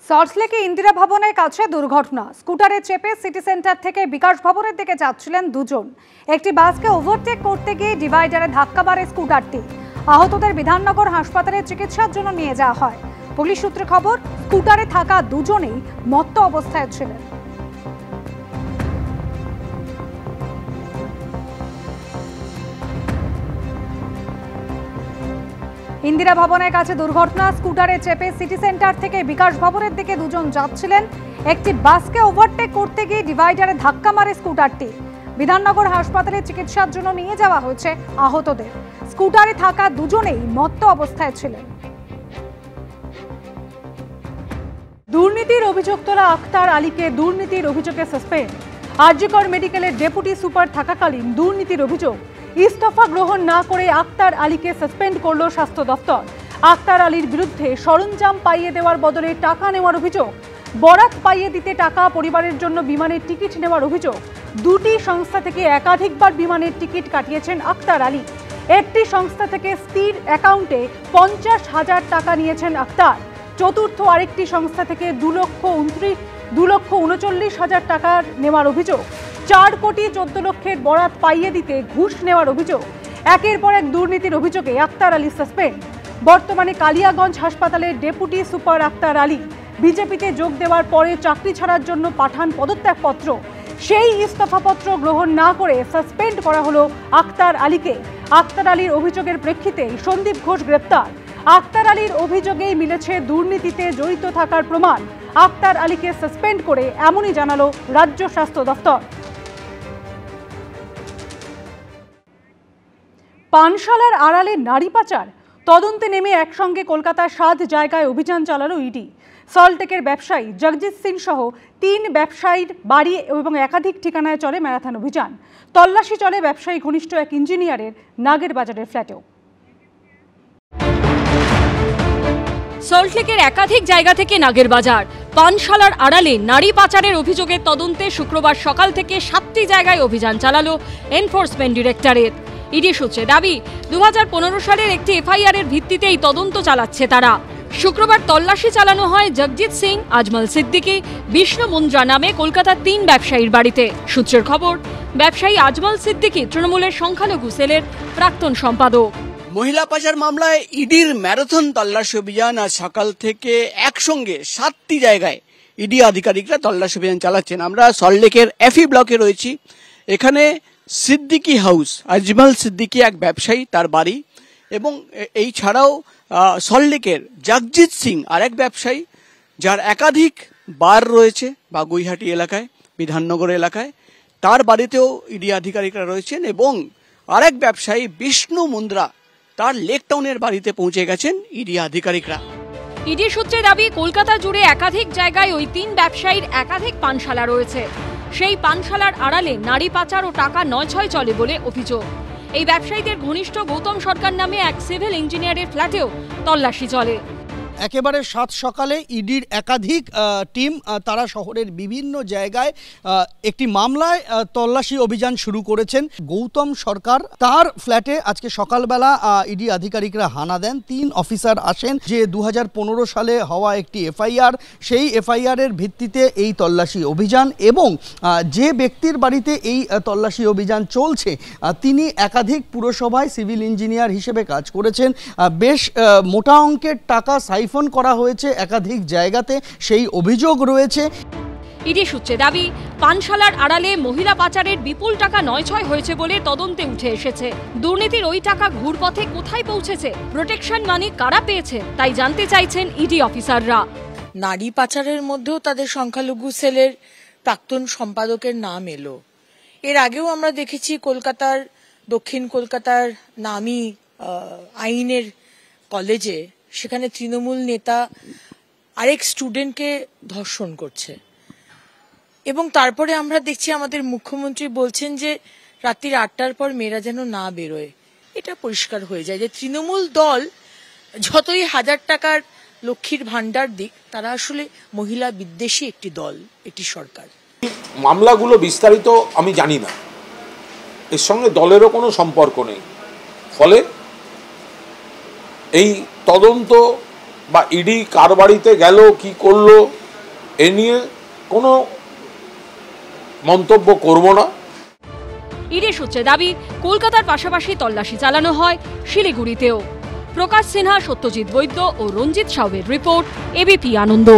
সল্টলেকে ইন্দিরা ভবনের কাছে দুর্ঘটনা। স্কুটারে চেপে সিটি সেন্টার থেকে বিকাশ ভবনের দিকে যাচ্ছিলেন দুজন। একটি বাসকে ওভারটেক করতে গিয়ে ডিভাইডারে ধাক্কা মারে স্কুটারটি। আহতদের বিধাননগর হাসপাতালে চিকিৎসার জন্য নিয়ে যাওয়া হয়। পুলিশ সূত্রে খবর, স্কুটারে থাকা দুজনেই মত্ত অবস্থায় ছিলেন। ইন্দিরা ভবনের কাছে দুর্ঘটনা। স্কুটারে চেপে সিটি সেন্টার থেকে বিকাশ ভবনের দিকে দুজন যাচ্ছিলেন। একটি বাসকে ওভারটেক করতে গিয়ে ডিভাইডারে ধাক্কা মারে স্কুটারটি। বিধাননগর হাসপাতালে চিকিৎসার জন্য নিয়ে যাওয়া হয়েছে আহতদের। স্কুটারে থাকা দুজনেই মত্ত অবস্থায় ছিলেন। দুর্নীতির অভিযোগ তোলা আক্তার আলীকে দুর্নীতির অভিযোগে সাসপেন্ড। আরজিকর মেডিকেলের ডেপুটি সুপার থাকাকালীন দুর্নীতির অভিযোগ। ইস্তফা গ্রহণ না করে আক্তার আলীকে সাসপেন্ড করল স্বাস্থ্য দপ্তর। আক্তার আলীর বিরুদ্ধে সরঞ্জাম পাইয়ে দেওয়ার বদলে টাকা নেওয়ার অভিযোগ। বরাত পাইয়ে দিতে টাকা, পরিবারের জন্য বিমানের টিকিট নেওয়ার অভিযোগ। দুটি সংস্থা থেকে একাধিকবার বিমানের টিকিট কাটিয়েছেন আক্তার আলী। একটি সংস্থা থেকে স্থির অ্যাকাউন্টে 50,000 টাকা নিয়েছেন আক্তার। চতুর্থ আরেকটি সংস্থা থেকে 2,39,000 টাকা নেওয়ার অভিযোগ। 4 কোটি 14 লক্ষের বরাত পাইয়ে দিতে ঘুষ নেওয়ার অভিযোগ। একের পর এক দুর্নীতির অভিযোগে আক্তার আলী সাসপেন্ড। বর্তমানে কালিয়াগঞ্জ হাসপাতালের ডেপুটি সুপার আক্তার আলী বিজেপিতে যোগ দেওয়ার পরে চাকরি ছাড়ার জন্য পাঠান পদত্যাগপত্র। সেই ইস্তফাপত্র গ্রহণ না করে সাসপেন্ড করা হলো আক্তার আলীকে। আক্তার আলীর অভিযোগের প্রেক্ষিতে সন্দীপ ঘোষ গ্রেপ্তার। আক্তার আলীর অভিযোগেই মিলেছে দুর্নীতিতে জড়িত থাকার প্রমাণ। আক্তার আলীকে সাসপেন্ড করে এমনই জানালো রাজ্য স্বাস্থ্য দফতর। পানশালার আড়ালে নারী পাচার তদন্তে নেমে একসঙ্গে কলকাতার 7 জায়গায় অভিযান চালালো ইডি। সল্টলেকের ব্যবসায়ী জগজিৎ সিং সহ 3 ব্যবসায়ীর বাড়ি এবং একাধিক ঠিকানায় চলে ম্যারাথন অভিযান। তল্লাশি চলে ব্যবসায়ী ঘনিষ্ঠ এক ইঞ্জিনিয়ারের নাগের বাজারের ফ্ল্যাটেও। সল্টলেকের একাধিক জায়গা থেকে নাগের বাজার, পানশালার আড়ালে নারী পাচারের অভিযোগের তদন্তে শুক্রবার সকাল থেকে 7টি জায়গায় অভিযান চালালো এনফোর্সমেন্ট ডিরেক্টরেট। ইডি সূত্রে দাবি, 2015 সালের একটি এফআইআর এর ভিত্তিতে এই তদন্ত চালাচ্ছে তারা। শুক্রবার তল্লাশি চালানো হয় জগজিৎ সিং, আজমল সিদ্দিকী, বিষ্ণু মুন্দ্রা নামে কলকাতার 3 ব্যবসায়ীর বাড়িতে। সূত্রের খবর, ব্যবসায়ী আজমল সিদ্দিকী তৃণমূলের সংখ্যালঘু সেলের প্রাক্তন সম্পাদক। মহিলা পাচার মামলায় ইডির ম্যারাথন তল্লাশি অভিযান আজ সকাল থেকে একসঙ্গে 7টি জায়গায় ইডি আধিকারিকরা তল্লাশি অভিযান চালাচ্ছেন। আমরা সল্টলেকের এফি ব্লকে রয়েছি। এখানে সিদ্দিকী হাউস, আজমল সিদ্দিকী এক ব্যবসায়ী, তার বাড়ি, এবং এই ছাড়াও সল্টলেকের জগজিৎ সিং আরেক ব্যবসায়ী, যার একাধিক বার রয়েছে বাগুইহাটি এলাকায়, বিধাননগর এলাকায়, তার বাড়িতেও ইডি আধিকারিকরা রয়েছেন। এবং আরেক ব্যবসায়ী বিষ্ণু মুন্দ্রা, তার লেক টাউনের বাড়িতে পৌঁছে গেছেন ইডি আধিকারিকরা। ইডি সূত্রে দাবি, কলকাতা জুড়ে একাধিক জায়গায় ওই 3 ব্যবসায়ীর একাধিক পানশালা রয়েছে। সেই পানশালার আড়ালে নারী পাচার ও টাকা নয়-ছয় চলে বলে অভিযোগ। এই ব্যবসায়ীদের ঘনিষ্ঠ গৌতম সরকার নামে এক সিভিল ইঞ্জিনিয়ারের ফ্ল্যাটেও তল্লাশি চলে। একেবারে 7 সকালে ইডির একাধিক টিম তারা শহরের বিভিন্ন জায়গায় একটি মামলায় তল্লাশি অভিযান শুরু করেছেন। গৌতম সরকার, তার ফ্ল্যাটে আজকে সকালবেলা ইডি আধিকারিকরা হানা দেন। 3 অফিসার আসেন। যে 2015 সালে হওয়া একটি এফআইআর, সেই এফআইআর এর ভিত্তিতে এই তল্লাশি অভিযান, এবং যে ব্যক্তির বাড়িতে এই তল্লাশি অভিযান চলছে তিনি একাধিক পুরসভায় সিভিল ইঞ্জিনিয়ার হিসেবে কাজ করেছেন। বেশ মোটা অঙ্কের টাকা ফোন করা হয়েছে একাধিক জায়গাতে, সেই অভিযোগ রয়েছে। ইডি সূত্রে দাবি, পানশালার আড়ালে মহিলা পাচারের বিপুল টাকা নয়-ছয় হয়েছে বলে তদন্তে উঠে এসেছে। দুর্নীতির ওই টাকা ঘুরপথে কোথায় পৌঁছেছে, প্রোটেকশন মানি কারা পেয়েছে, তাই জানতে চাইছেন ইডি অফিসাররা। নারী পাচারের মধ্যেও তাদের সংখ্যালঘু সেলের প্রাক্তন সম্পাদকের নাম এলো। এর আগেও আমরা দেখেছি কলকাতার, দক্ষিণ কলকাতার নামী আইনের কলেজে, সেখানে তৃণমূল নেতা আরেক স্টুডেন্টকে ধর্ষণ করছে, এবং তারপরে আমরা দেখছি আমাদের মুখ্যমন্ত্রী বলছেন যে রাত্রির 8টার পর মেয়েরা যেন না বেরোয়। এটা পরিষ্কার হয়ে যায় যে তৃণমূল দল যতই 1000 টাকার লক্ষ্মীর ভান্ডার দিক, তারা আসলে মহিলা বিদ্বেষী একটি দল, একটি সরকার। মামলাগুলো বিস্তারিত আমি জানি না, এর সঙ্গে দলেরও কোনো সম্পর্ক নেই। ফলে এই তদন্ত বা ইডি কার বাড়িতে গেল কি করলো এ নিয়ে কোনো মন্তব্য করব না। ইডি সূত্রে দাবি, কলকাতার পাশাপাশি তল্লাশি চালানো হয় শিলিগুড়িতেও। প্রকাশ সিনহা, সত্যজিৎ বৈদ্য ও রঞ্জিত সাউয়ের রিপোর্ট, এবিপি আনন্দ।